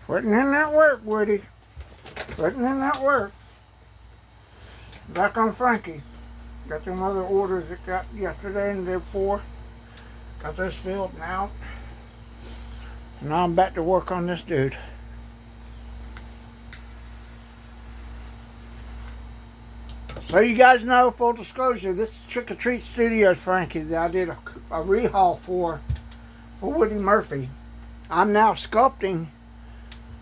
Putting in that work, Woody. Putting in that work. Back on Frankie. Got some other orders that got yesterday and the day before. Got this filled now. And now I'm back to work on this dude. So you guys know, full disclosure, this is Trick or Treat Studios Frankie that I did a rehaul for Woody Murphy. I'm now sculpting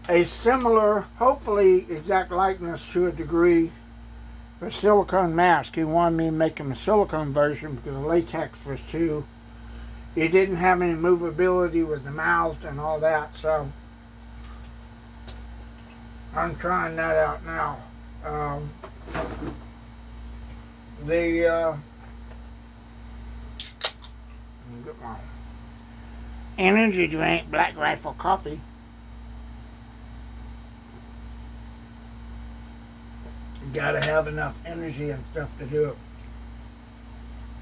a similar, hopefully exact likeness to a degree, for silicone mask. He wanted me to make him a silicone version because the latex was too, it didn't have any movability with the mouth and all that, so I'm trying that out now. Get my energy drink, Black Rifle coffee. You gotta have enough energy and stuff to do it.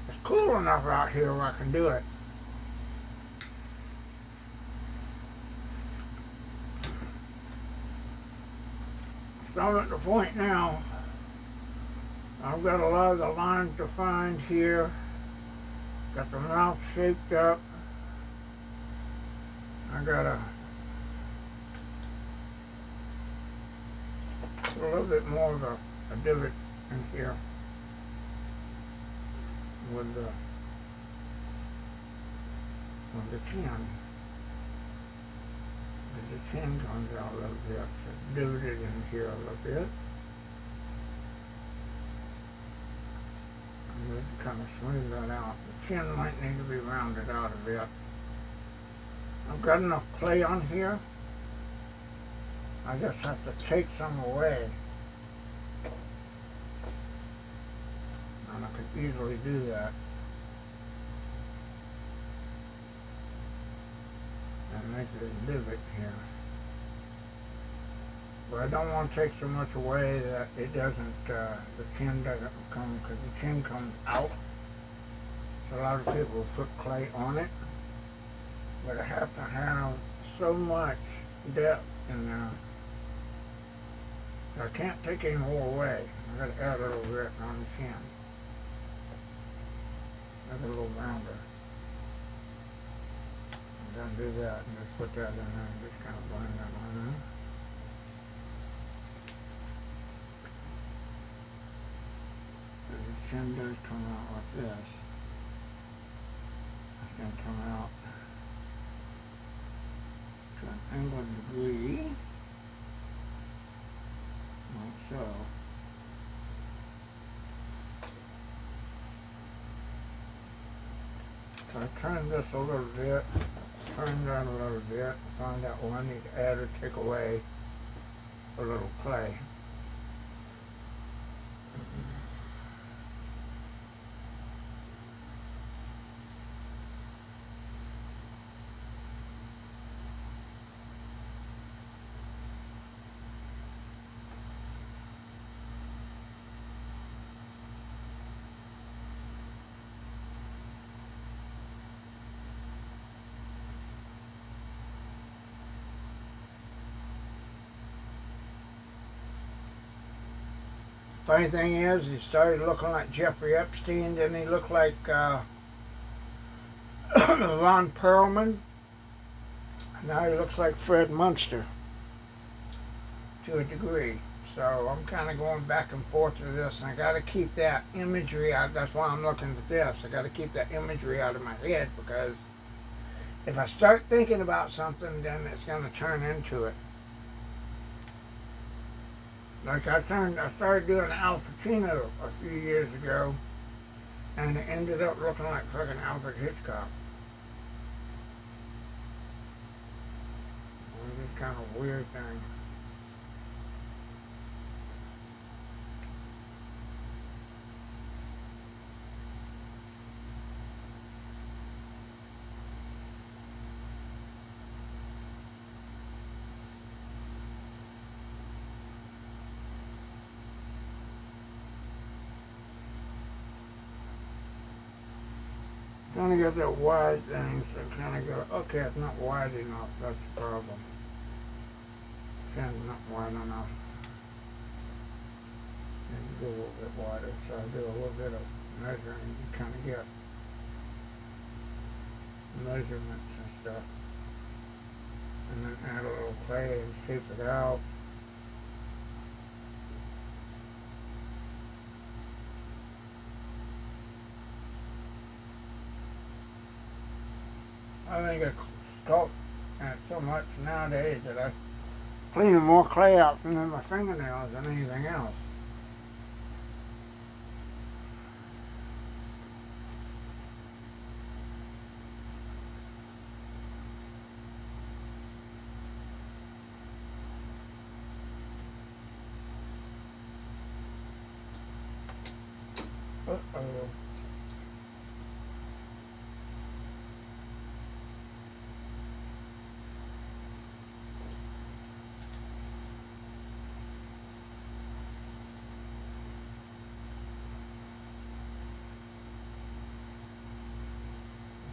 It's cool enough out here where I can do it. So I'm at the point now, I've got a lot of the lines defined here. Got the mouth shaped up. I got a little bit more of a divot in here with the chin. The chin comes out a little bit, so divoted in here a little bit. I'm going to kind of smooth that out. The chin might need to be rounded out a bit. I've got enough clay on here. I just have to take some away. And I could easily do that. And make this divot here. But I don't want to take so much away that it doesn't, the chin doesn't come, because the chin comes out. So a lot of people will put clay on it. But I have to have so much depth in there. I can't take any more away. I've got to add a little bit on the chin. Make it a little rounder. I'm going to do that and just put that in there and just kind of blend that on there. The chin does come out like this. It's going to come out to an angled degree, like so. So I turn this a little bit, turn that a little bit, find out what I need to add or take away a little clay. Funny thing is, he started looking like Jeffrey Epstein, then he looked like Ron Perlman. Now he looks like Fred Munster, to a degree. So I'm kind of going back and forth with this, and I got to keep that imagery out. That's why I'm looking at this. I got to keep that imagery out of my head, because if I start thinking about something, then it's going to turn into it. Like I started doing Al Pacino a few years ago, and it ended up looking like fucking Alfred Hitchcock. It was just kind of a weird thing. Trying to get that wide thing, so kind of go, okay, it's not wide enough, that's the problem. chin not wide enough. Need to go a little bit wider, so I do a little bit of measuring to kind of get measurements and stuff. And then add a little clay and shape it out. I think I sculpt at so much nowadays that I clean more clay out from my fingernails than anything else. Uh-oh.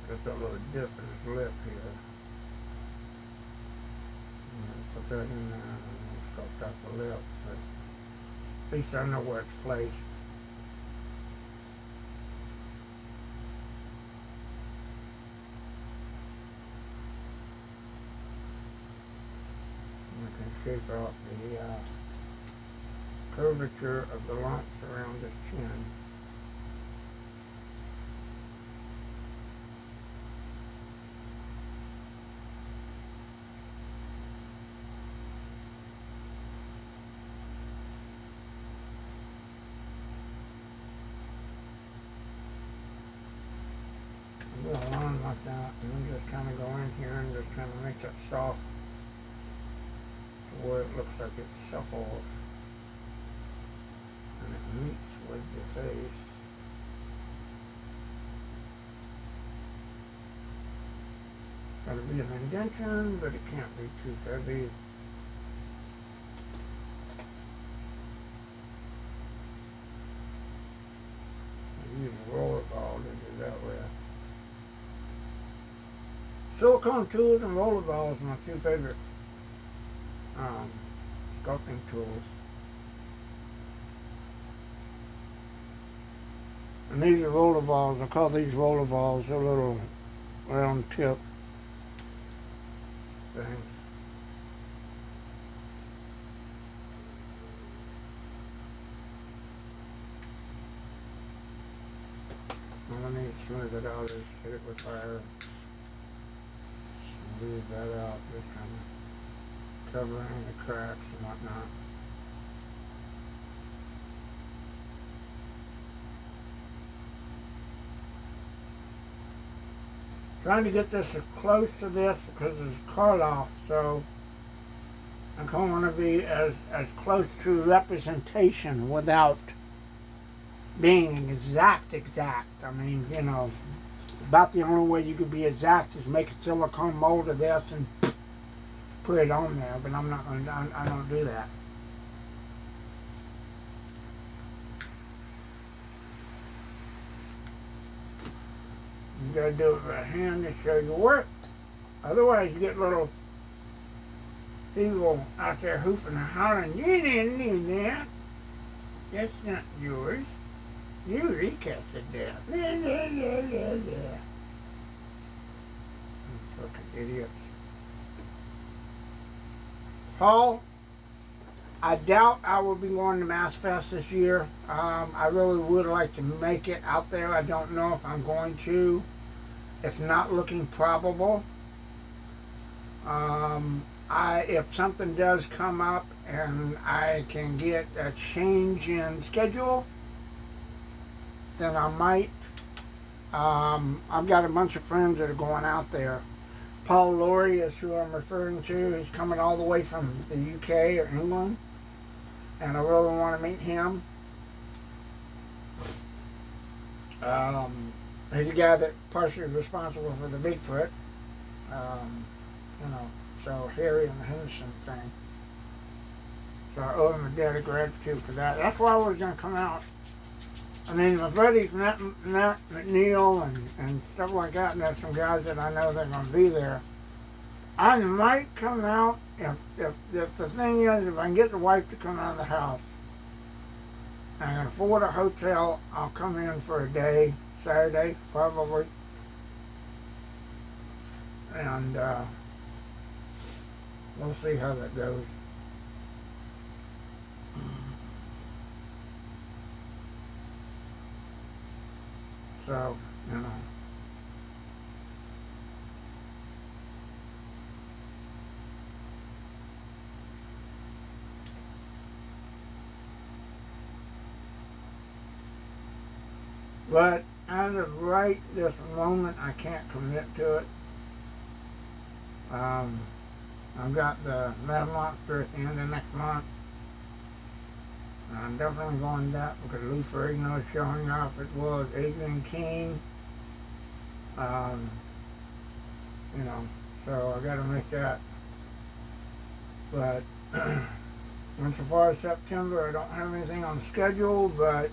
Got that little dip in his lip here. Put that in there and scuff out the lip. So at least I know where it's placed. I can shape out the curvature of the lumps around his chin. Do a line like that, and then just kind of go in here and just kind of make it soft to where it looks like it's shuffled and it meets with the face. Gotta be an indentation, but it can't be too heavy. I use a roller ball to do that with. Silicone tools and roller balls are my two favorite sculpting tools. And these are roller balls. I call these roller balls. They're little round tip things. All I need to smooth it out is hit it with fire. Leave that out, just kind of covering the cracks and whatnot. Trying to get this as close to this because it's Karloff, so I'm going to be as close to representation without being exact. I mean, you know, about the only way you could be exact is make a silicone mold of this and put it on there, but I'm not going to, I don't do that. You got to do it by hand to show your work. Otherwise you get little people out there hoofing and hollering, you didn't do that. That's not yours. You recasted that. Yeah. Fucking idiots. Paul, I doubt I will be going to Mass Fest this year. I really would like to make it out there. I don't know if I'm going to. It's not looking probable. If something does come up and I can get a change in schedule, then I might. I've got a bunch of friends that are going out there. Paul Laurie is who I'm referring to. He's coming all the way from the UK or England, and I really want to meet him. He's the guy that partially responsible for the Bigfoot. You know, so Harry and the Henderson thing. So I owe him a debt of gratitude for that. That's why I was going to come out. I mean, my buddies, Matt McNeil and stuff like that, and there's some guys that I know that are going to be there. I might come out if the thing is, if I can get the wife to come out of the house and I can afford a hotel, I'll come in for a day, Saturday, probably. And we'll see how that goes. So, you know. But as of right this moment, I can't commit to it. I've got the metal monster at the end of next month. I'm definitely going that because Lou Ferrigno is showing off as well as Adrian King. You know, so I got to make that. But once so far as September, I don't have anything on the schedule, but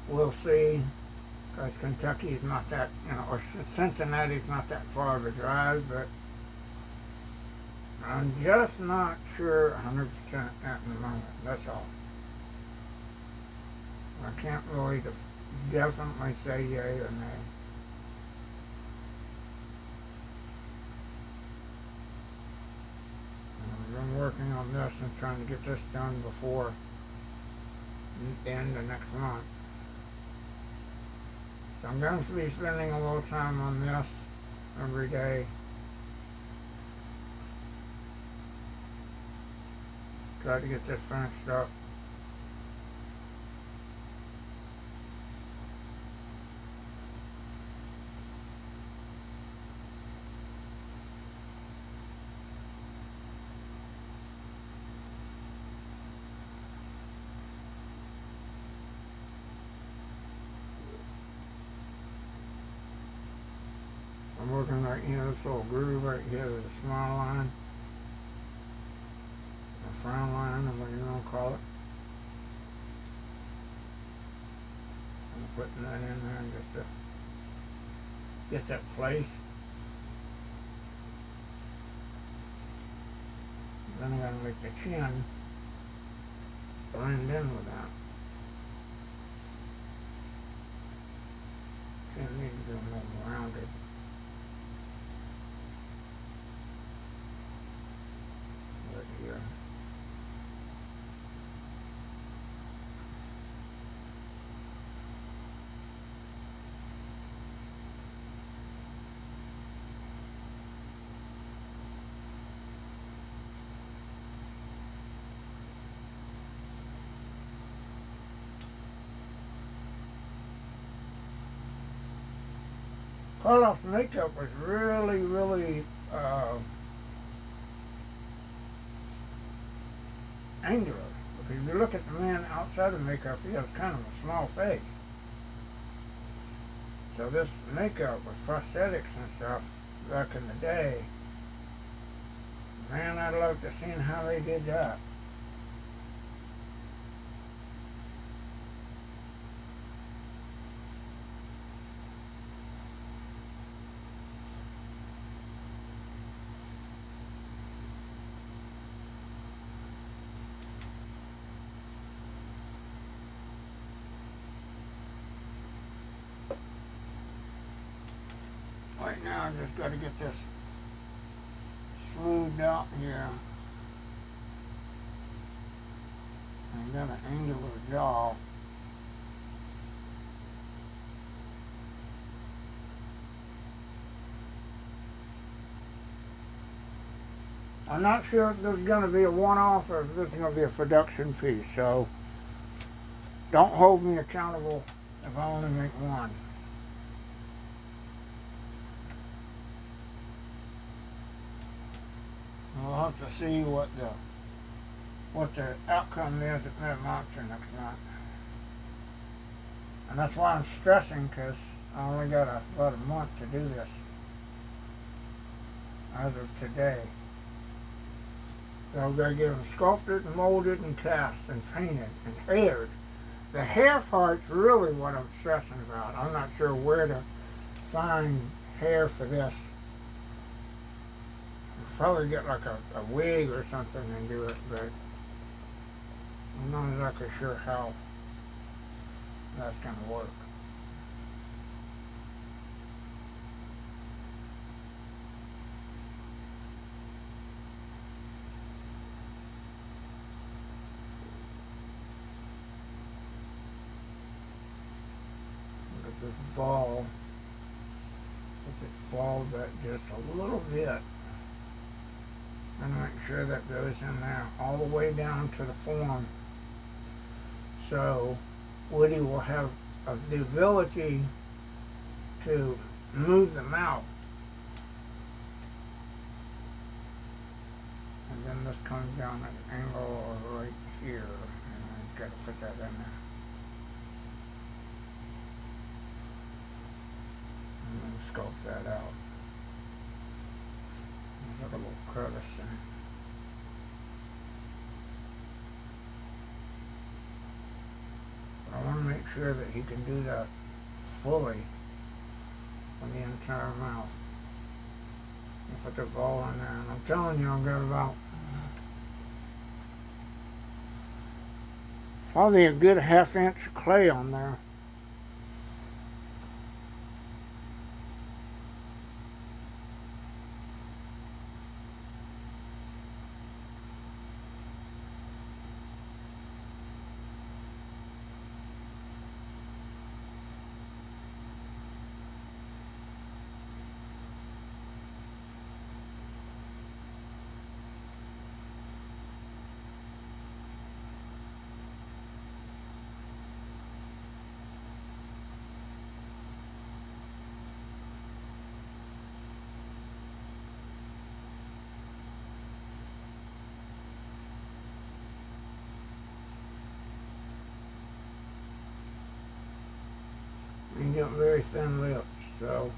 we'll see. Because Kentucky is not that, you know, or Cincinnati is not that far of a drive, but I'm just not sure 100% at the moment. That's all. I can't really definitely say yay or nay. I've been working on this and trying to get this done before the end of next month. So I'm going to be spending a little time on this every day. Try to get this finished up. I'm working right here, this little groove right here, there's a smile line, a frown line, or what you want to call it. I'm putting that in there just to get that place. Then I gotta make the chin blend in with that. Chin needs to be more rounded. Here. Karloff's makeup was really angular, because if you look at the man outside of makeup, he has kind of a small face. So this makeup with prosthetics and stuff back in the day, man, I'd love to see how they did that. Right now, I just got to get this smoothed out here. I've got an angular jaw. I'm not sure if this is going to be a one-off or if this is going to be a production piece, so don't hold me accountable if I only make one. We'll have to see what the outcome is at that monster next month. And that's why I'm stressing, because I only got about a month to do this as of today. So I've got to get them sculpted and molded and cast and painted and haired. The hair part's really what I'm stressing about. I'm not sure where to find hair for this. probably get like a wig or something and do it, but I'm not exactly sure how that's going to work. If this fall, if it falls that just a little bit, and make sure that goes in there all the way down to the form, so Woody will have the ability to move the mouth. And then this comes down at an angle right here, and I've got to fit that in there. And then sculpt that out. There's a little crevice in it. But I want to make sure that he can do that fully on the entire mouth. If I put the ball in there, and I'm telling you, I've got about probably a good ½ inch of clay on there. You get very thin lips, so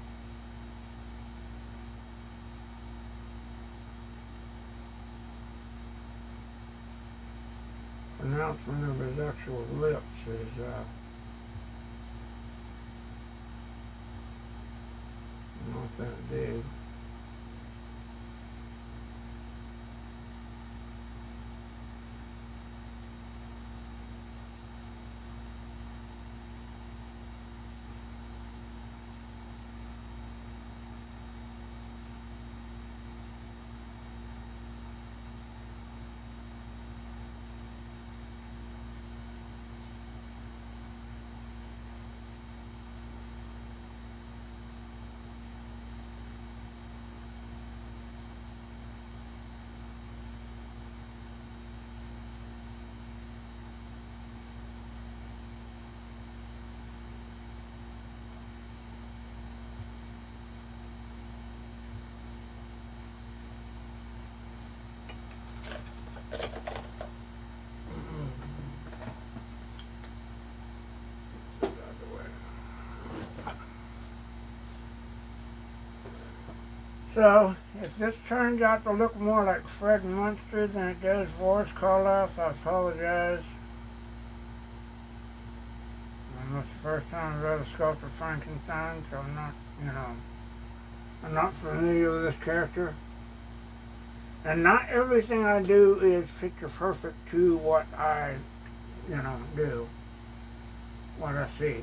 pronouncement of his actual lips is not that big. So, if this turns out to look more like Fred Munster than it does Boris Karloff, I apologize. And that's the first time I've ever sculpted Frankenstein, so I'm not, I'm not familiar with this character. And not everything I do is picture perfect to what I, do, what I see.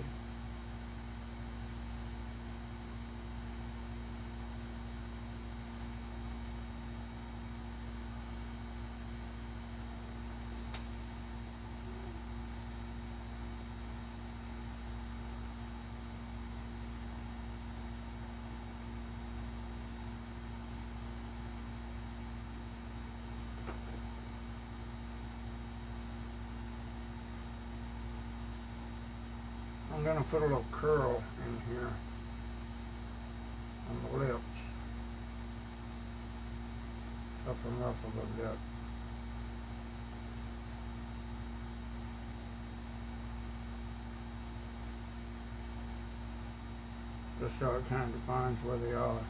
I'm going to put a little curl in here on the lips. Stuff them up a little bit. Just so it kind of defines where they are.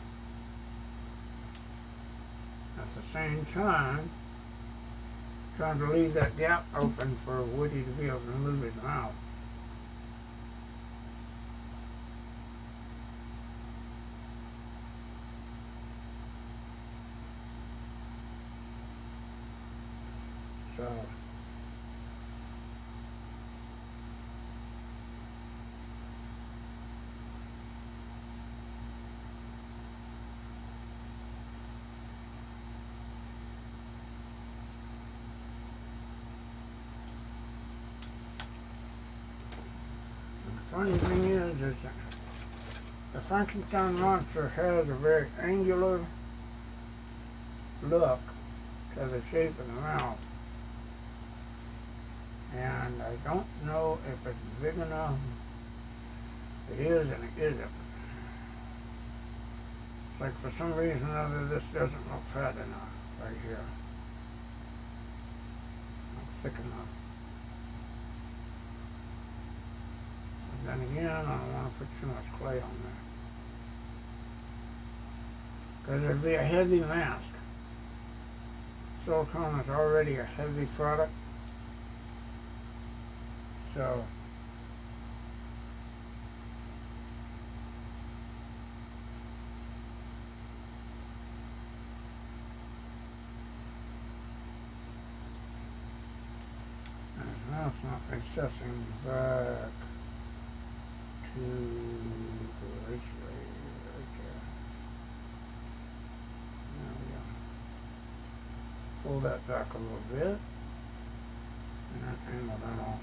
At the same time, trying to leave that gap open for Woody to be able to move his mouth. So the funny thing is that the Frankenstein monster has a very angular look to the shape of the mouth. And I don't know if it's big enough. It is and it isn't. It's like for some reason or other this doesn't look fat enough right here. Not thick enough. And then again, I don't want to put too much clay on there, because it'd be a heavy mask. Silicone is already a heavy product. So and his mouth's not accessing back to the right there. There we go. Pull that back a little bit, and then angle that off.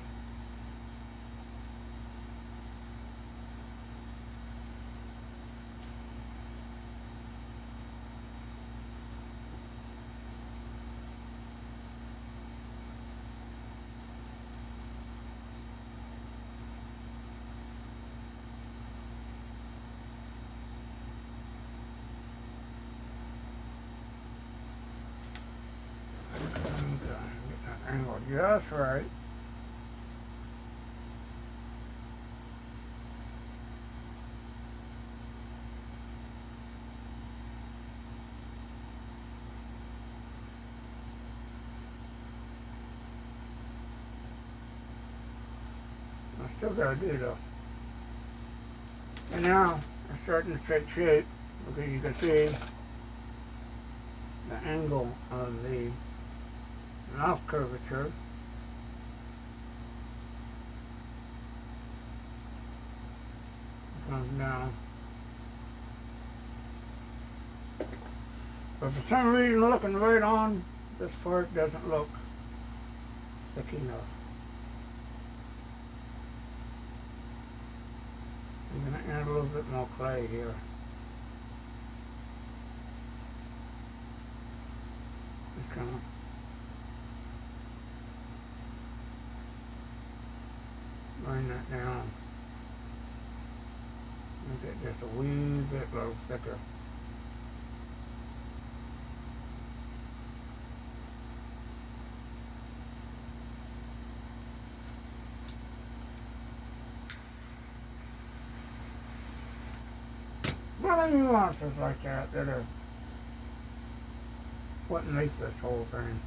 Angle just right. I still gotta do though. And now it's starting to take shape because you can see the angle of the mouth curvature. Comes down. But for some reason, looking right on this part doesn't look thick enough. I'm going to add a little bit more clay here. Just kind of bring that down. Make it just a wee bit a little thicker. Little nuances like that that are what makes this whole thing.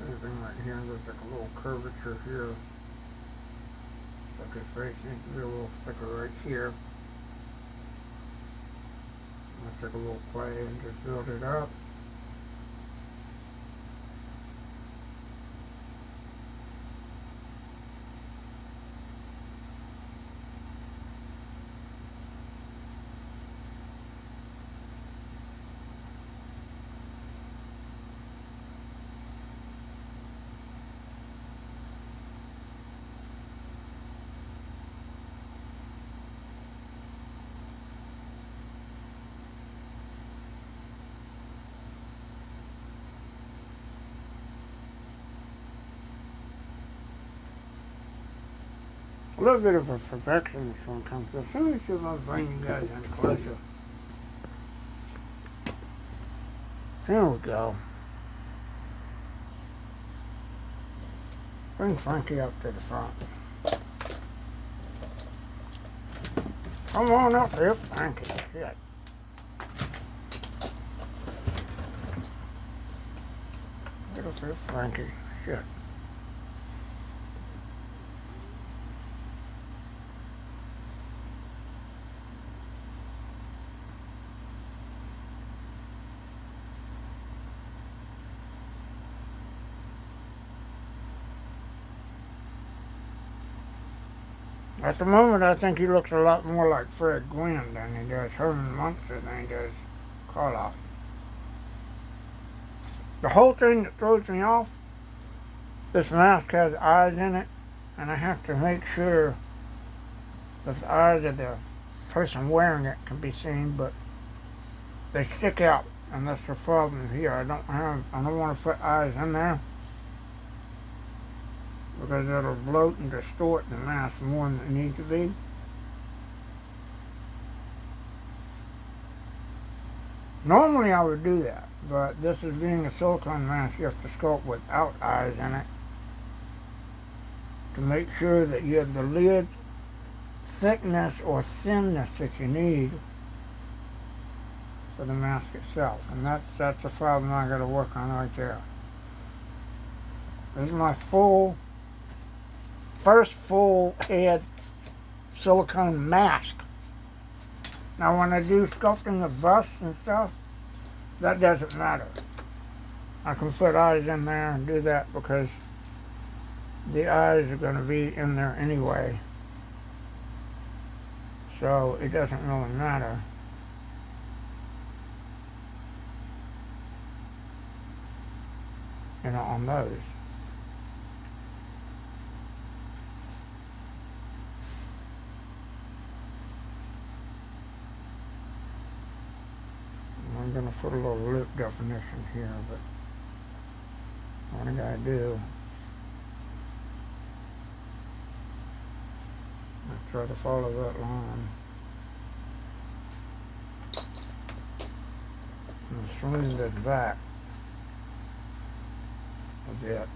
Anything right here, there's like a little curvature here. Like his face needs to be a little thicker right here. I took a little clay and just filled it up. A little bit of a perfectionist when it comes to, as soon as I bring you guys in closer. There we go. Bring Frankie up to the front. Come on up here, Frankie. Shit. Get up here, Frankie. Shit. At the moment, I think he looks a lot more like Fred Gwynn than he does Herman Munster than he does Karloff. The whole thing that throws me off, this mask has eyes in it, and I have to make sure that the eyes of the person wearing it can be seen, but they stick out, and that's the problem here. I don't want to put eyes in there because it'll bloat and distort the mask more than it needs to be. Normally I would do that, but this is being a silicone mask, you have to sculpt without eyes in it to make sure that you have the lid thickness or thinness that you need for the mask itself, and that's the problem I got to work on right there. This is my first full head silicone mask. Now when I do sculpting of busts and stuff, that doesn't matter. I can put eyes in there and do that because the eyes are going to be in there anyway, so it doesn't really matter. You know, on those. I'm going to put a little lip definition here, but what I got to do, I try to follow that line and swing this back a bit.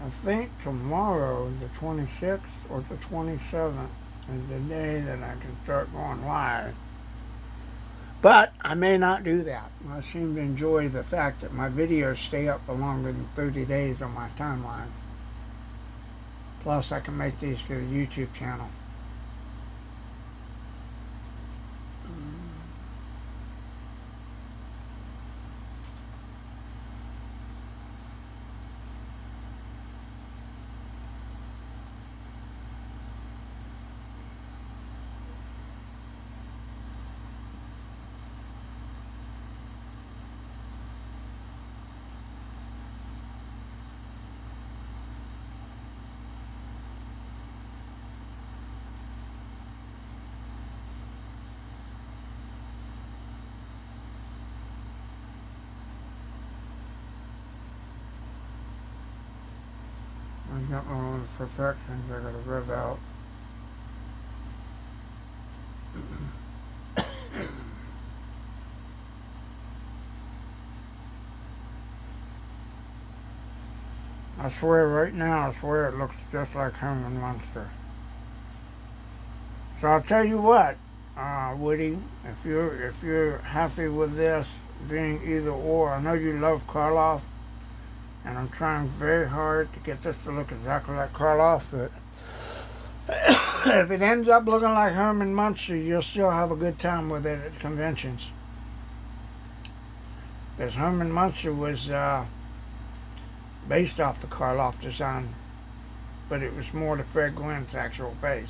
I think tomorrow, the 26th or the 27th, is the day that I can start going live. But I may not do that. I seem to enjoy the fact that my videos stay up for longer than 30 days on my timeline. Plus, I can make these for the YouTube channel. I got my own imperfections I gotta rev out. I swear right now, I swear it looks just like Herman Munster. So I'll tell you what, Woody, if you're happy with this being either or, I know you love Karloff, and I'm trying very hard to get this to look exactly like Karloff, but if it ends up looking like Herman Munster, you'll still have a good time with it at conventions. Because Herman Munster was based off the Karloff design, but it was more to Fred Gwynn's actual face.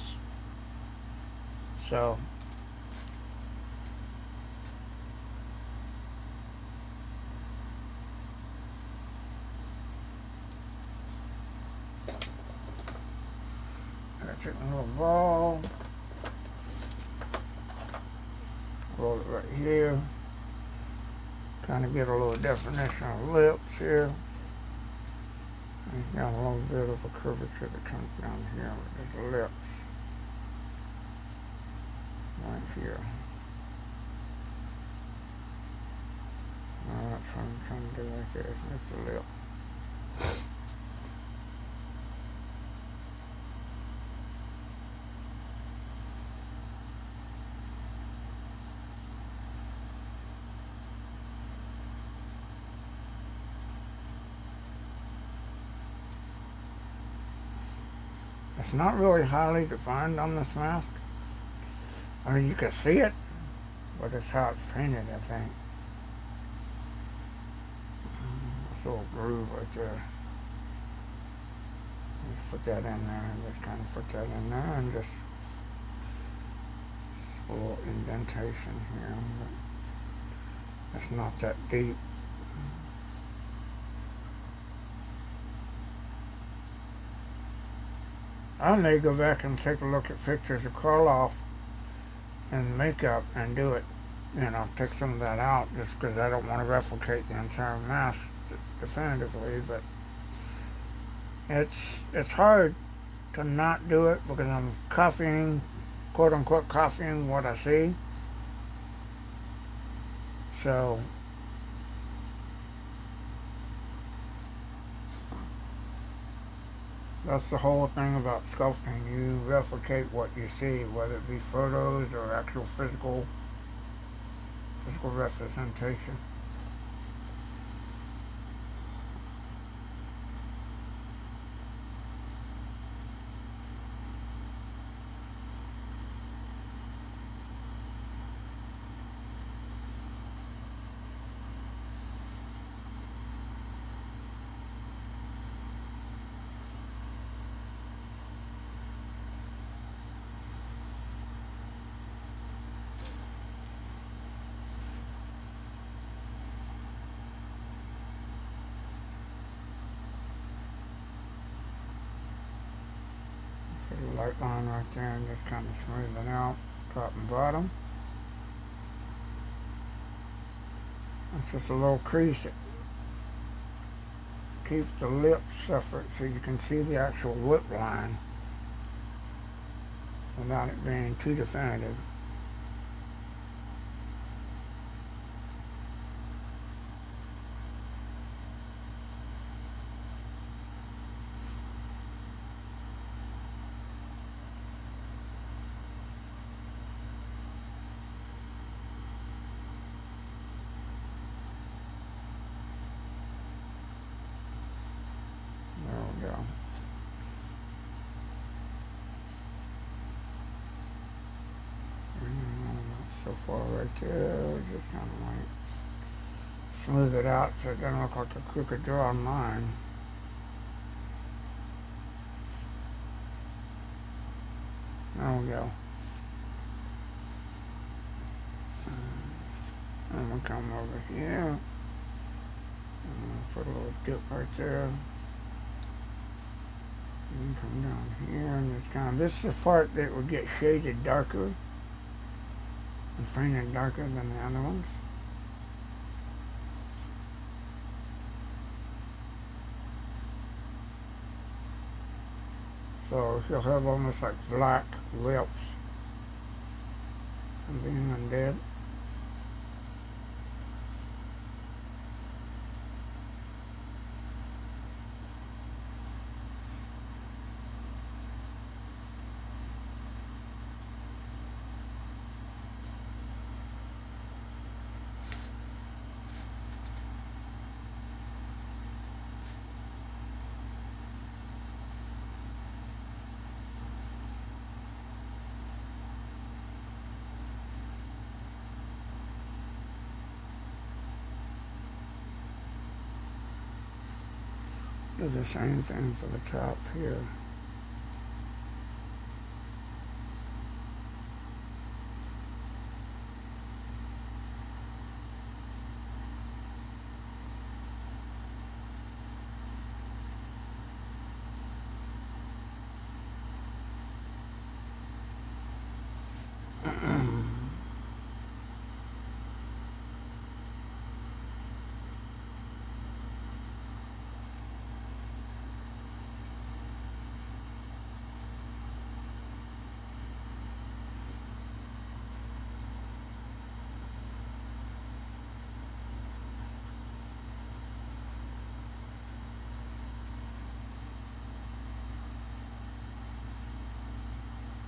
So I take a little ball, roll it right here, kind of get a little definition of lips here. He's got a little bit of a curvature that comes down here with his lips. Right here. That's what I'm trying to do right there. It's the lip. It's not really highly defined on this mask. I mean, you can see it, but it's how it's painted, I think. This little groove right there. Just put that in there, and just kind of put that in there, and just a little indentation here, but it's not that deep. I may go back and take a look at pictures of Karloff and makeup and do it, take some of that out just because I don't want to replicate the entire mask definitively, but it's hard to not do it because I'm copying, quote unquote copying what I see. So that's the whole thing about sculpting. You replicate what you see, whether it be photos or actual physical representation. Light line right there and just kind of smooth it out, top and bottom. It's just a little crease that keeps the lips separate so you can see the actual lip line without it being too definitive. There we go. So far right there, just kind of like smooth it out so it doesn't look like a crooked drawn line. There we go. And we'll come over here. And put a little dip right there. And come down here and just kind of, this is the part that will get shaded darker and painted darker than the other ones. So he'll have almost like black lips from being undead. Do the same thing for the top here.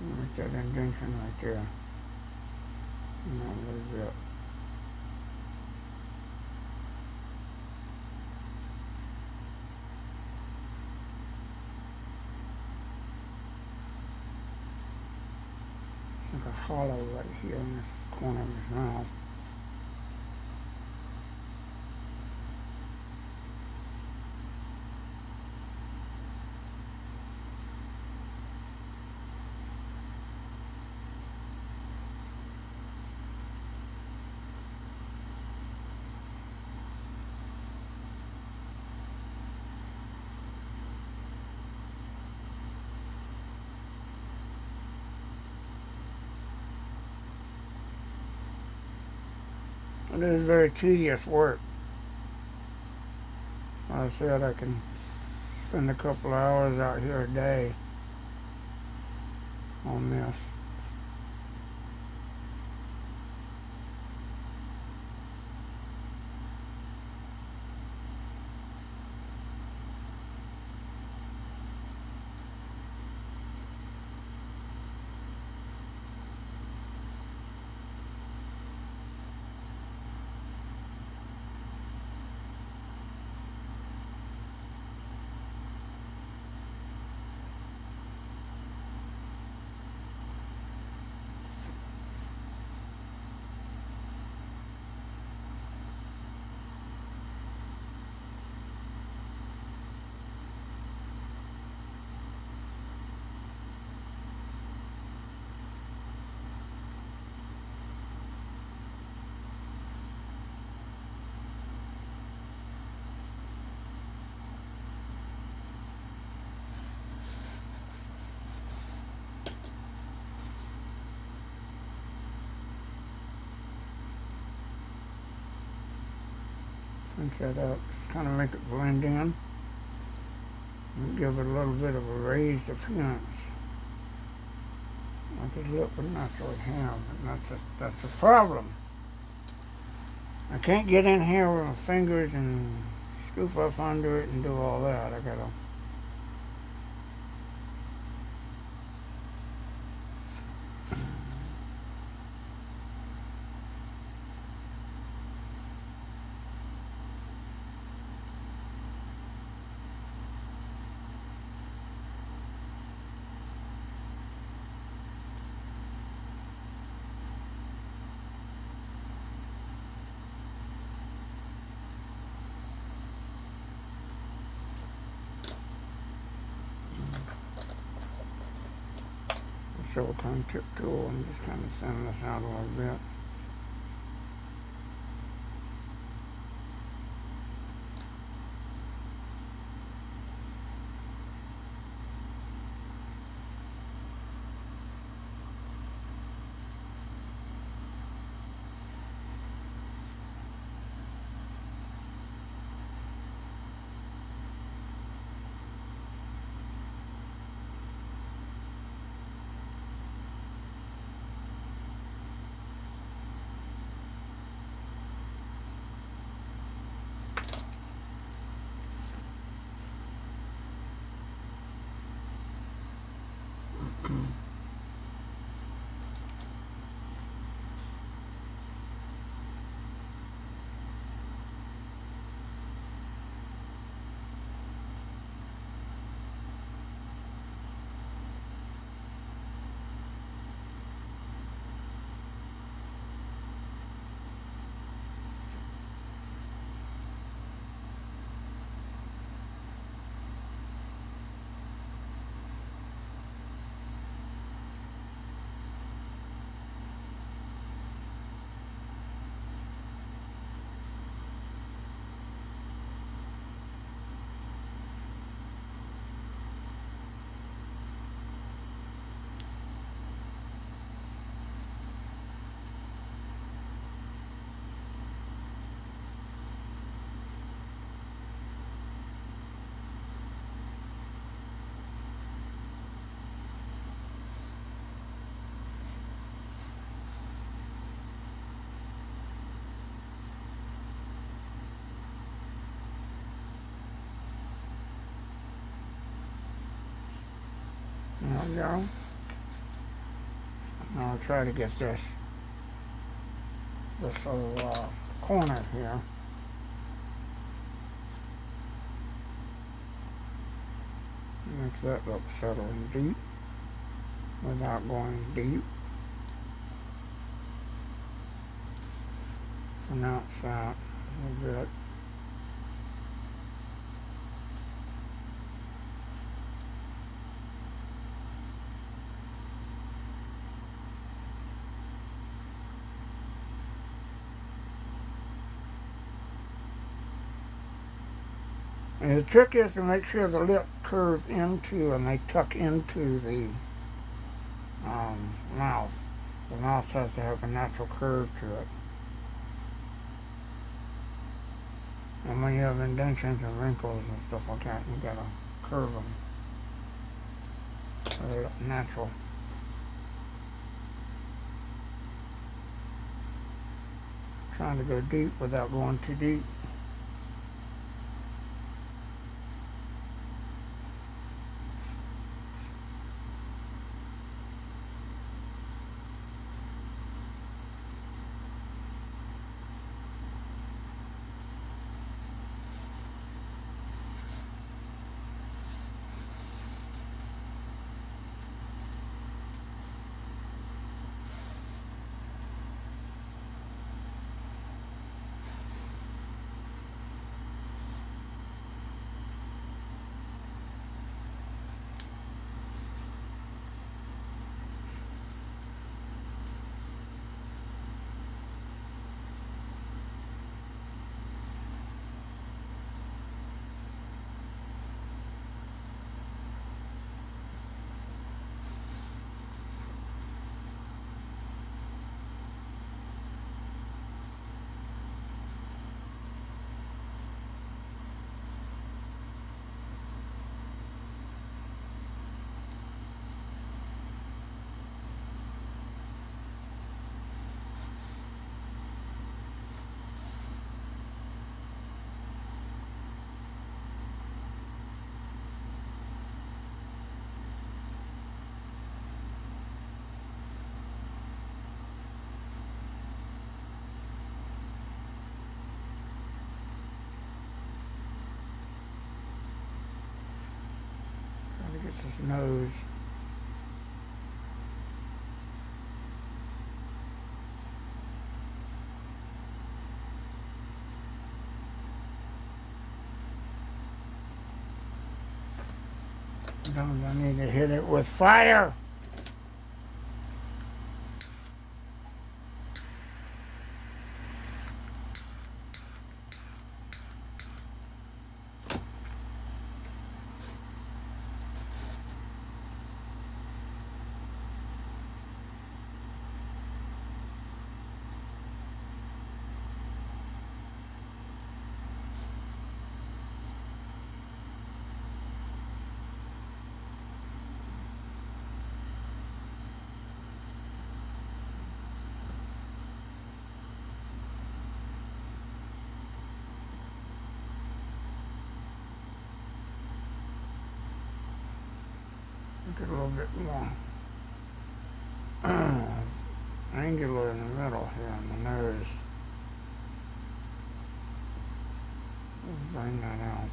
Make that indentation right there. And that was it. Like a hollow right here in this corner of his mouth. It is very tedious work. Like I said, I can spend a couple of hours out here a day on this. Pinch that up, kind of make it blend in, and give it a little bit of a raised appearance, like his lip would naturally have. And that's the problem. I can't get in here with my fingers and scoop up under it and do all that. I gotta silicone tip tool and just kind of thin this out a little bit. we go. Now I'll try to get this little corner here. Make that look subtle and deep without going deep. So now it's out a little bit. And the trick is to make sure the lip curve into and they tuck into the mouth. The mouth has to have a natural curve to it. And when you have indentions and wrinkles and stuff like that, you gotta curve them so they look natural. Trying to go deep without going too deep. Get his nose. Sometimes I need to hit it with fire. Make it a little bit more angular in the middle here on the nose. Bring that out.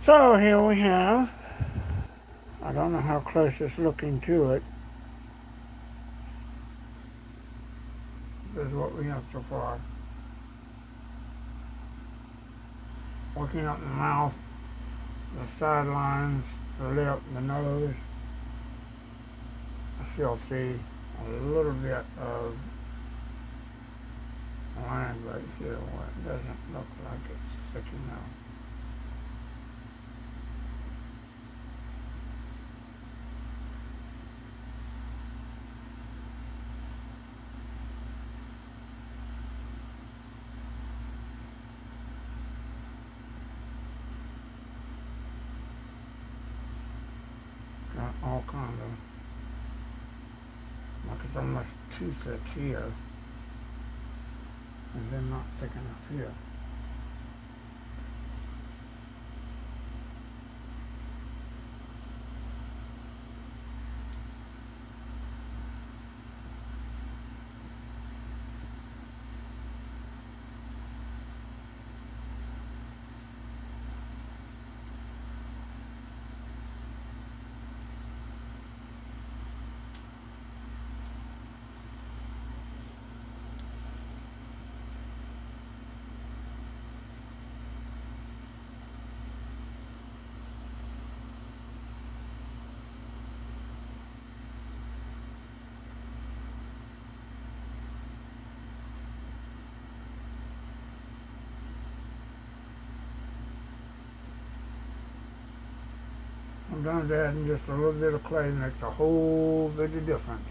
So here we have, I don't know how close it's looking to it. This is what we have so far. Working up the mouth, the sidelines, the lip, the nose. I still see a little bit of line right here where it doesn't look like it's thick enough. too thick here, and then not thick enough here. Sometimes adding just a little bit of clay makes a whole bit of difference.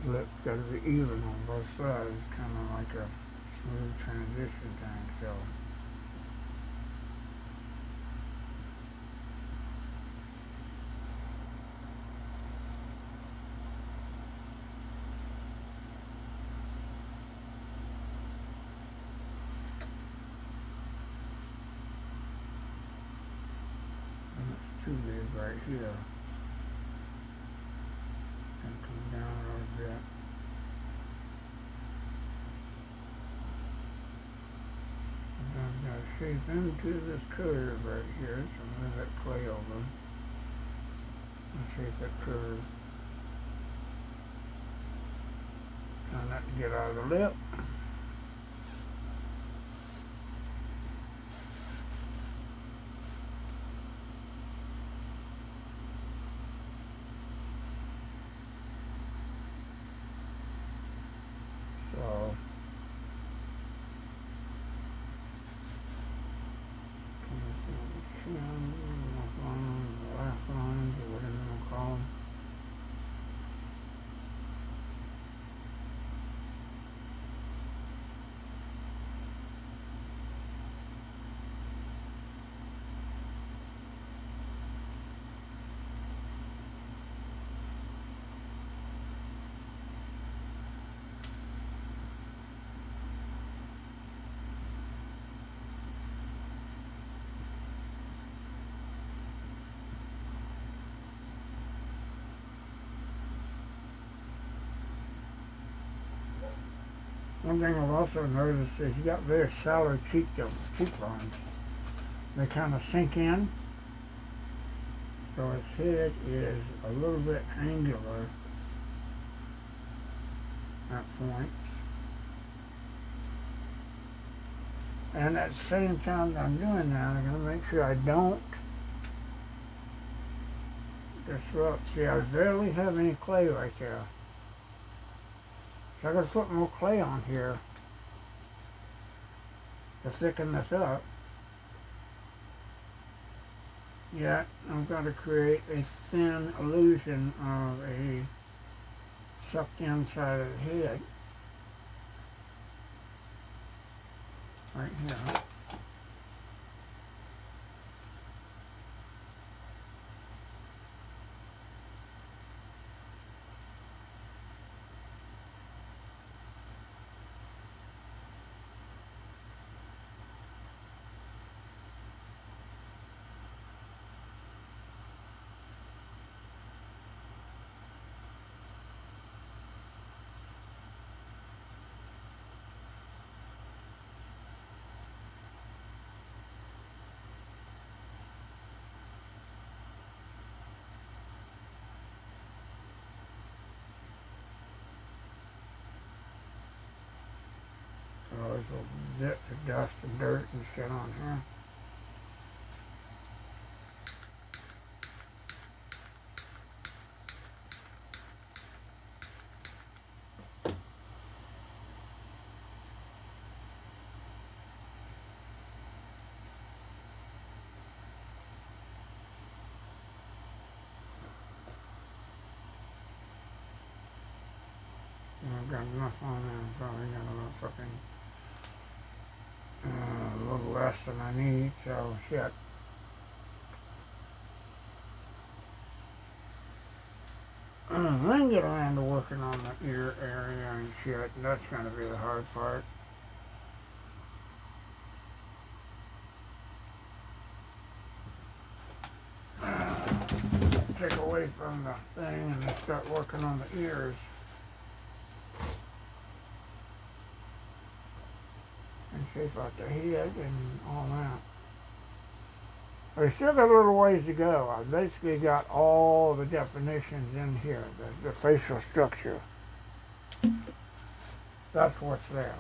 The lip's got to be even on both sides, kind of like a smooth transition thing, so. And it's too big right here. And come down a little bit. And then I'm going to shape into this curve right here, so move that clay over. And shape that curve. Trying not to get out of the lip. So, last lines, or whatever you want to call them. One thing I've also noticed is you got very shallow cheekbones. They kind of sink in, so his head is a little bit angular at points. And at the same time that I'm doing that, I'm going to make sure I don't disrupt. See, I barely have any clay right there. So I gotta put more clay on here to thicken this up. Yet I'm going to create a thin illusion of a sucked inside of the head. Right here. So there's a bit of dust and dirt and shit on here. got enough on there, so I got a little fucking, a little less than I need, so shit. Then get around to working on the ear area and shit, and that's gonna be the hard part. Take away from the thing and then start working on the ears. And shape out the head and all that. I still got a little ways to go. I basically got all the definitions in here, the facial structure. That's what's there.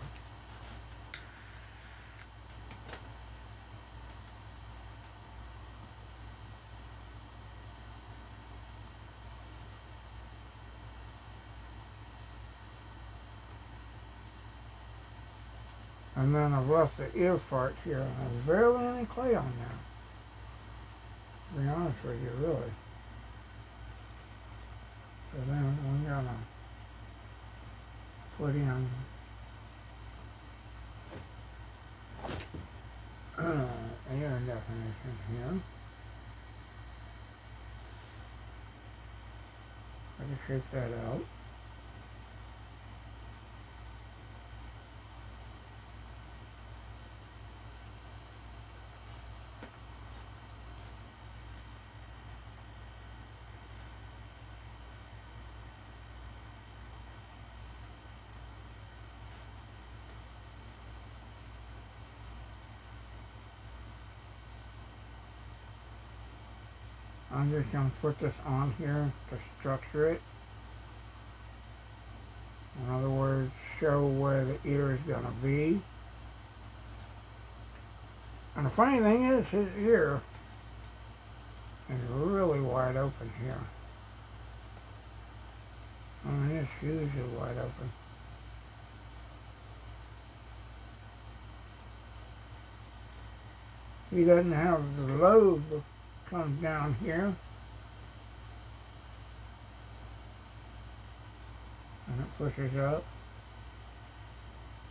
And then I've left the ear part here, and there's barely any clay on there. To be honest with you, really. So then we're gonna put in ear definition here. I can shape that out. I'm just going to put this on here to structure it. In other words, show where the ear is going to be. And the funny thing is, his ear is really wide open here. I mean, it's hugely wide open. He doesn't have the lobe that comes down here. And it pushes up.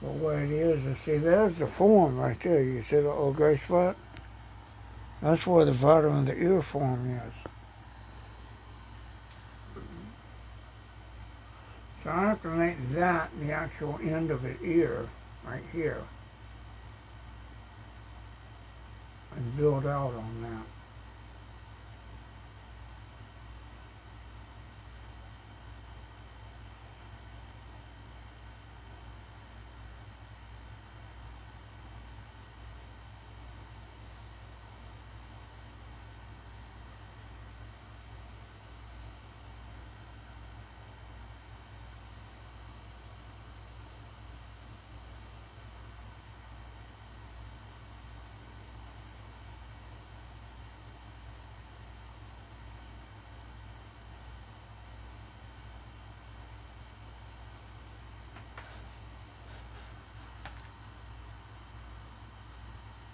But what it is, see, there's the form right there. You see the old gray spot? That's where the bottom of the ear form is. So I have to make that the actual end of the ear right here. And build out on that.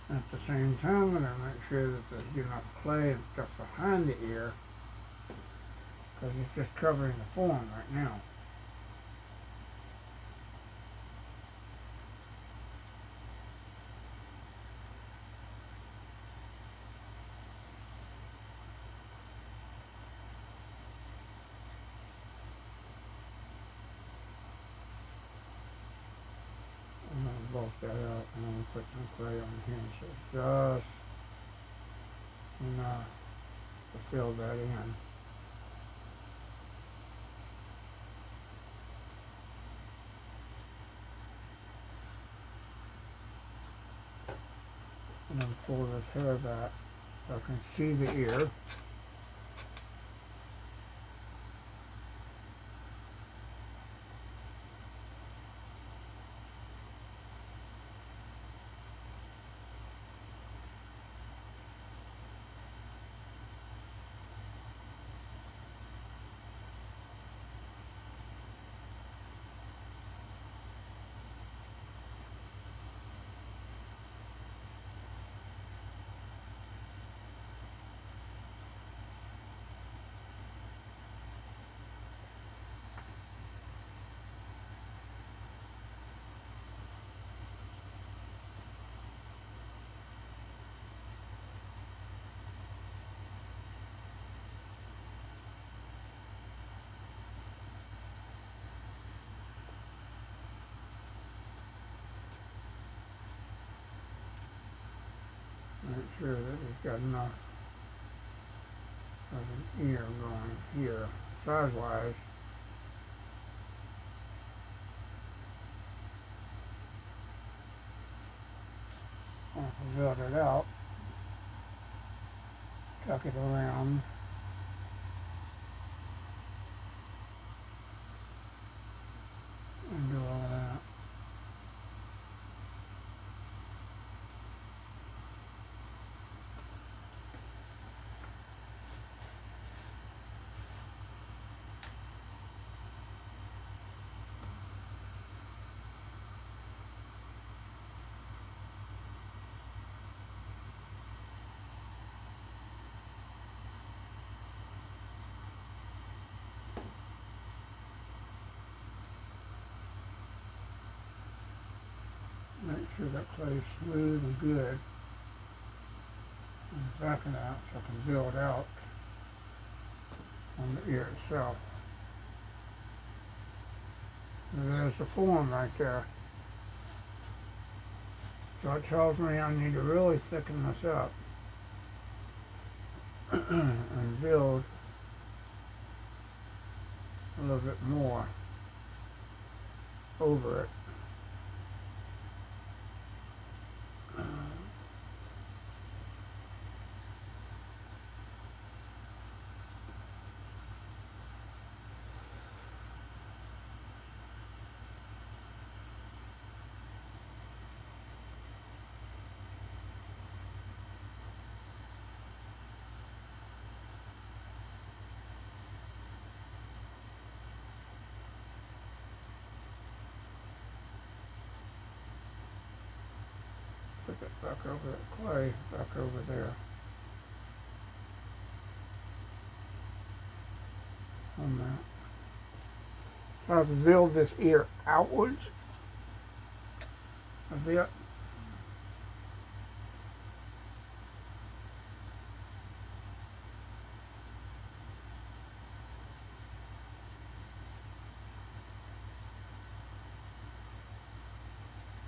At the same time, I'm going to make sure that there's enough clay and stuff behind the ear, because it's just covering the form right now. I'm going to bulk that out and I'm going to put some clay on here so it's just enough to fill that in. And then pull this hair back so I can see the ear. sure that he's got enough of an ear going here, size-wise. I'll build it out, tuck it around, and do all that. Make sure that clay's smooth and good. And back it out so I can build out on the ear itself. And there's the form right there. So it tells me I need to really thicken this up and build a little bit more over it. Flip it back over that clay, back over there. On that. So I have to build this ear outwards a bit.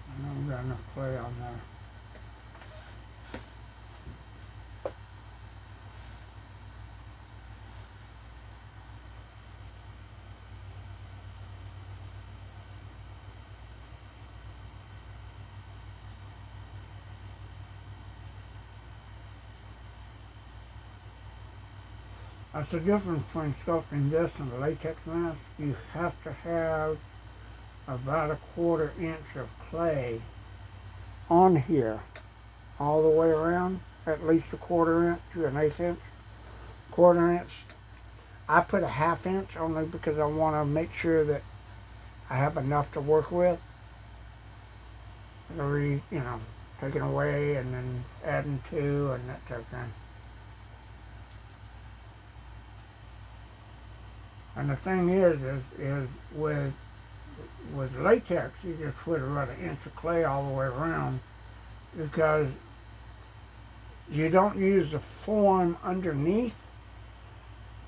I know I've got enough clay on there. That's the difference between sculpting this and a latex mask. You have to have about a 1/4 inch of clay on here all the way around, at least a 1/4 inch to an 1/8 inch, 1/4 inch. I put a 1/2 inch only because I want to make sure that I have enough to work with. Taking away and then adding to and that type of thing. And the thing is with latex, you just put about 1 inch of clay all the way around because you don't use the form underneath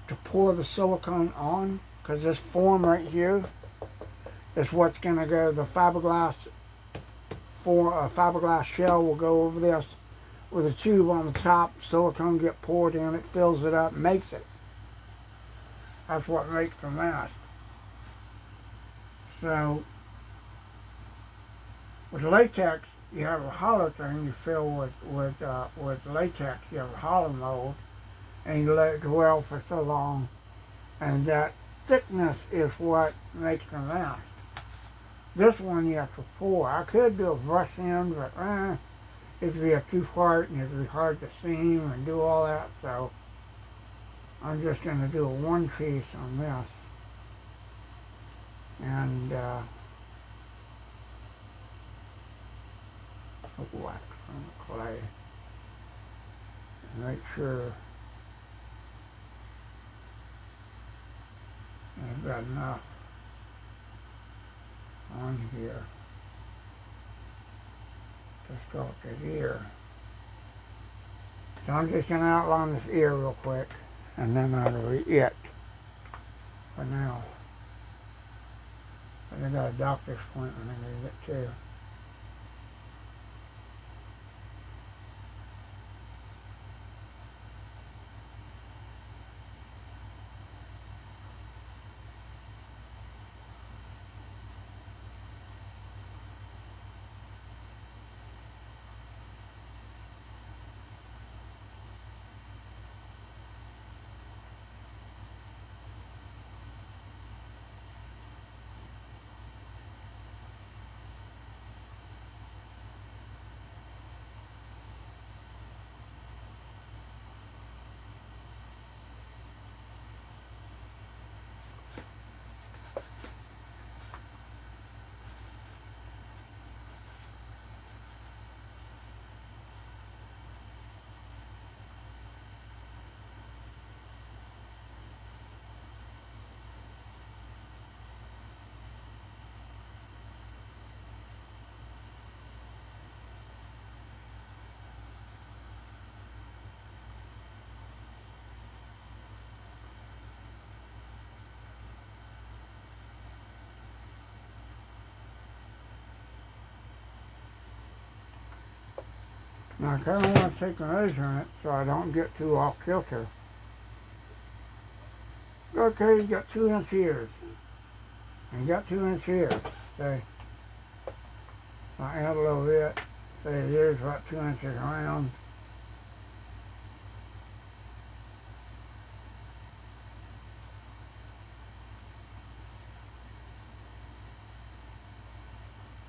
to pour the silicone on, because this form right here is what's going to go, the fiberglass shell will go over this with a tube on the top, silicone get poured in, it fills it up, makes it. That's what makes the mask. So, with latex, you have a hollow thing you fill with latex. You have a hollow mold, and you let it dwell for so long, and that thickness is what makes the mask. This one you have to pour. I could do a brush in, but it'd be too far and it'd be hard to seam and do all that, so I'm just going to do a 1 piece on this. And put wax on the clay. And make sure I've got enough on here to sculpt the ear. So I'm just going to outline this ear real quick, and then that'll be it for now. But I got a doctor's appointment I need to get to. Now I kind of want to take the measurement so I don't get too off kilter. Okay, you got 2-inch ears. And you got 2-inch ears. Okay. So I add a little bit. Say the ears about 2 inches around.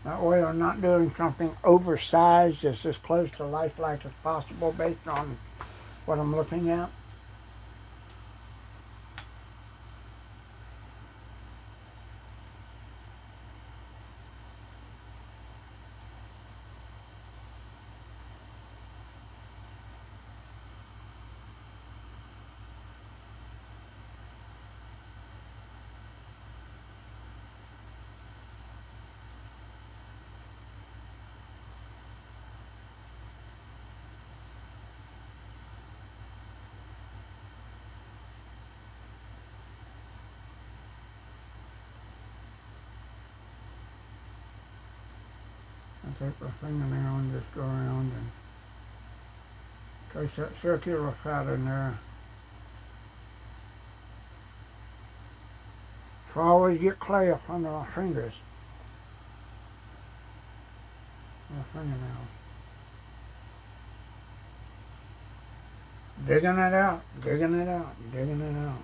That way I'm not doing something oversized, just as close to lifelike as possible based on what I'm looking at. I take my fingernail and just go around and trace that circular pattern there. So I always get clay up under my fingers. My fingernails. Digging it out, digging it out, digging it out.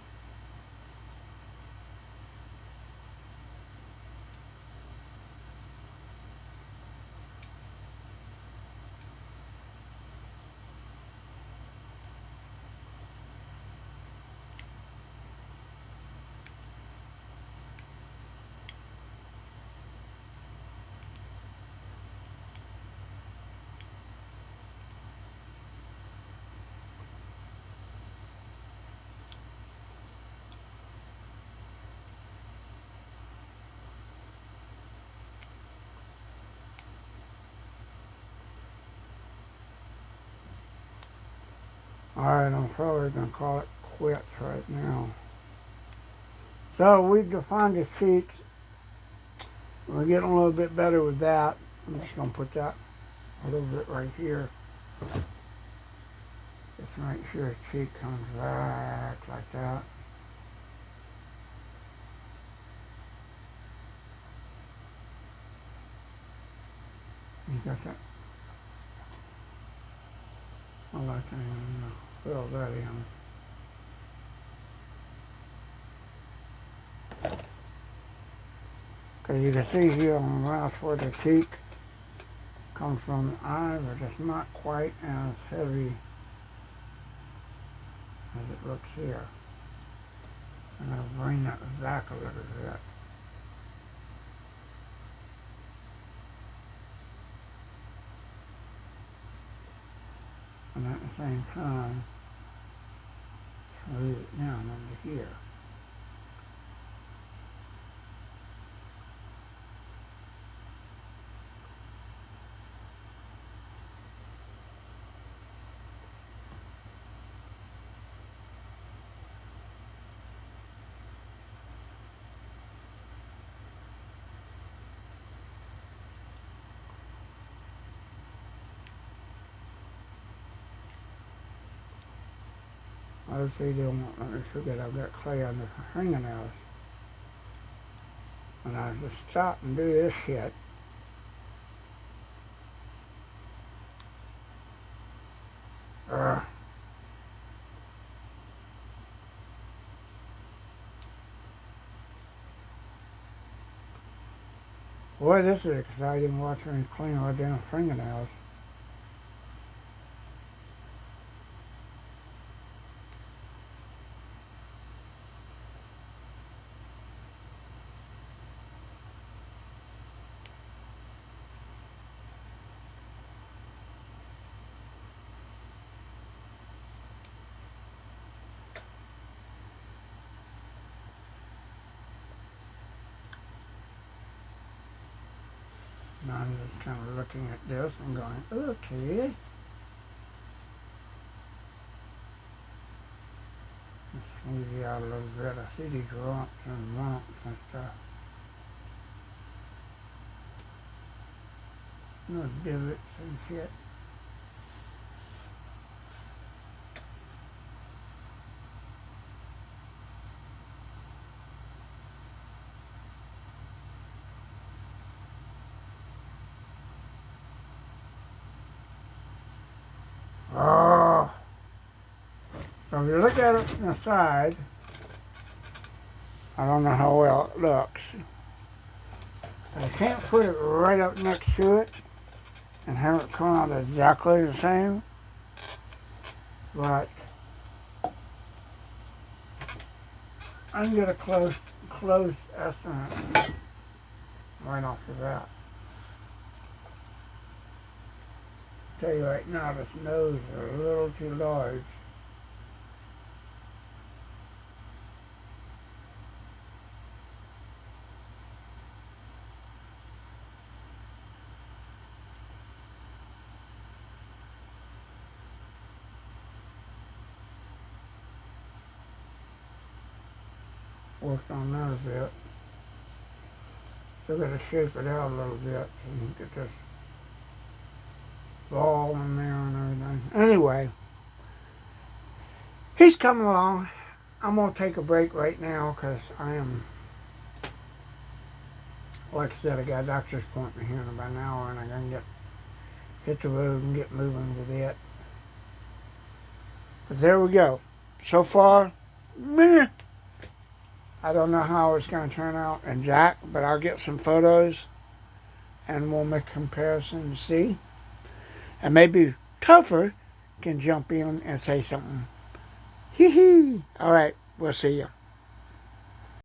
Alright, I'm probably going to call it quits right now. So we've defined the cheeks. We're getting a little bit better with that. I'm just going to put that a little bit right here. Just make sure the cheek comes back like that. You got that? I like to fill that in. Because you can see here on the mouse where the cheek comes from the eye, but it's not quite as heavy as it looks here. I'm going to bring that back a little bit. And at the same time, smooth it down under here. Obviously they won't let me forget I've got clay on the fingernails. And I just stop and do this shit. Boy, this is exciting watching me clean my damn fingernails. Now I'm just kind of looking at this and going, okay. Let's smooth it out a little bit. I see these lumps and stuff. No divots and shit. So if you look at it from the side, I don't know how well it looks. I can't put it right up next to it and have it come out exactly the same, but I can get a close estimate right off the bat. Tell you right now, this nose is a little too large. Worked on those bit. Still gotta shape it out a little bit and get this ball in there and everything. Anyway, he's coming along. I'm gonna take a break right now because I am, like I said, I got a doctor's appointment here in about an hour and I'm gonna hit the road and get moving with it. But there we go. So far, meh. I don't know how it's going to turn out exact, but I'll get some photos and we'll make a comparison and see. And maybe Topher can jump in and say something. Hee hee. All right, we'll see you.